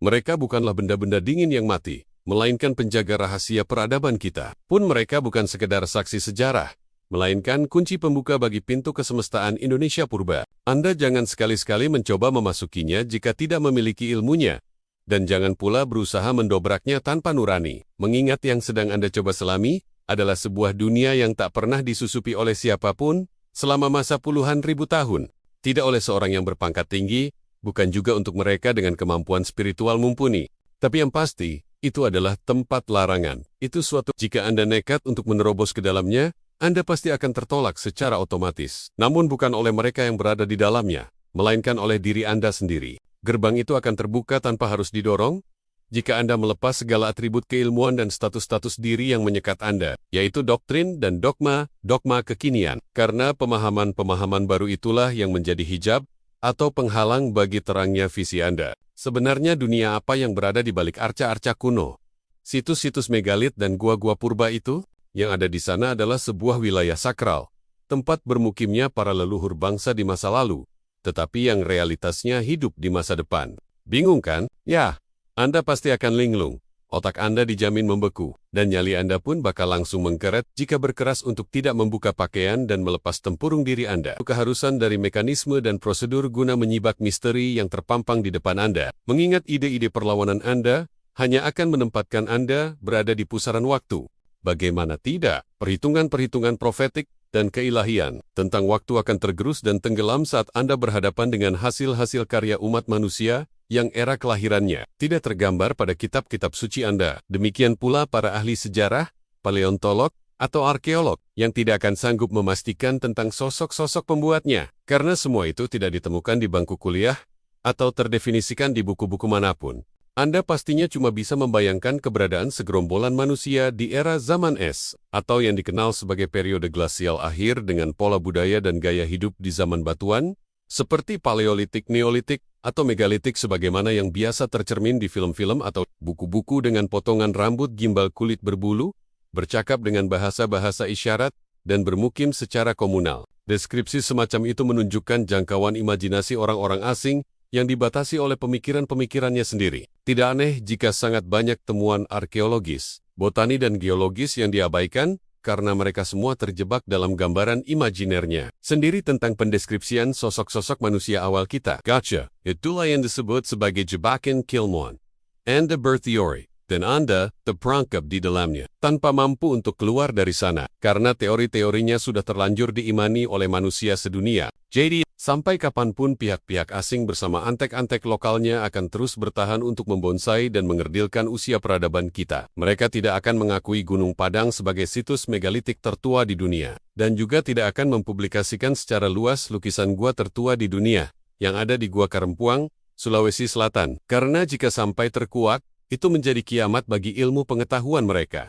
Mereka bukanlah benda-benda dingin yang mati, melainkan penjaga rahasia peradaban kita. Pun mereka bukan sekedar saksi sejarah, melainkan kunci pembuka bagi pintu kesemestaan Indonesia purba. Anda jangan sekali-sekali mencoba memasukinya jika tidak memiliki ilmunya, dan jangan pula berusaha mendobraknya tanpa nurani. Mengingat yang sedang Anda coba selami adalah sebuah dunia yang tak pernah disusupi oleh siapapun selama masa puluhan ribu tahun. Tidak oleh seorang yang berpangkat tinggi, bukan juga untuk mereka dengan kemampuan spiritual mumpuni. Tapi yang pasti, itu adalah tempat larangan. Itu suatu jika Anda nekat untuk menerobos ke dalamnya, Anda pasti akan tertolak secara otomatis. Namun bukan oleh mereka yang berada di dalamnya, melainkan oleh diri Anda sendiri. Gerbang itu akan terbuka tanpa harus didorong, jika Anda melepas segala atribut keilmuan dan status-status diri yang menyekat Anda, yaitu doktrin dan dogma kekinian. Karena pemahaman-pemahaman baru itulah yang menjadi hijab atau penghalang bagi terangnya visi Anda. Sebenarnya dunia apa yang berada di balik arca-arca kuno? Situs-situs megalit dan gua-gua purba itu? Yang ada di sana adalah sebuah wilayah sakral, tempat bermukimnya para leluhur bangsa di masa lalu, tetapi yang realitasnya hidup di masa depan. Bingung kan? Ya, Anda pasti akan linglung. Otak Anda dijamin membeku, dan nyali Anda pun bakal langsung mengkeret jika berkeras untuk tidak membuka pakaian dan melepas tempurung diri Anda. Keharusan dari mekanisme dan prosedur guna menyibak misteri yang terpampang di depan Anda. Mengingat ide-ide perlawanan Anda hanya akan menempatkan Anda berada di pusaran waktu. Bagaimana tidak? Perhitungan-perhitungan profetik dan keilahian tentang waktu akan tergerus dan tenggelam saat Anda berhadapan dengan hasil-hasil karya umat manusia yang era kelahirannya tidak tergambar pada kitab-kitab suci Anda. Demikian pula para ahli sejarah, paleontolog, atau arkeolog yang tidak akan sanggup memastikan tentang sosok-sosok pembuatnya, karena semua itu tidak ditemukan di bangku kuliah atau terdefinisikan di buku-buku manapun. Anda pastinya cuma bisa membayangkan keberadaan segerombolan manusia di era zaman es, atau yang dikenal sebagai periode glasial akhir dengan pola budaya dan gaya hidup di zaman batuan, seperti Paleolitik, Neolitik, atau Megalitik sebagaimana yang biasa tercermin di film-film atau buku-buku dengan potongan rambut gimbal kulit berbulu, bercakap dengan bahasa-bahasa isyarat, dan bermukim secara komunal. Deskripsi semacam itu menunjukkan jangkauan imajinasi orang-orang asing yang dibatasi oleh pemikiran-pemikirannya sendiri. Tidak aneh jika sangat banyak temuan arkeologis, botani dan geologis yang diabaikan, karena mereka semua terjebak dalam gambaran imajinernya sendiri tentang pendeskripsian sosok-sosok manusia awal kita. Gotcha. Itulah yang disebut sebagai jebakan Kilmon. Anda berteori, dan Anda terperangkap di dalamnya, tanpa mampu untuk keluar dari sana, karena teori-teorinya sudah terlanjur diimani oleh manusia sedunia. Jadi, sampai kapanpun pihak-pihak asing bersama antek-antek lokalnya akan terus bertahan untuk membonsai dan mengerdilkan usia peradaban kita. Mereka tidak akan mengakui Gunung Padang sebagai situs megalitik tertua di dunia, dan juga tidak akan mempublikasikan secara luas lukisan gua tertua di dunia, yang ada di Gua Karempuang, Sulawesi Selatan. Karena jika sampai terkuak, itu menjadi kiamat bagi ilmu pengetahuan mereka.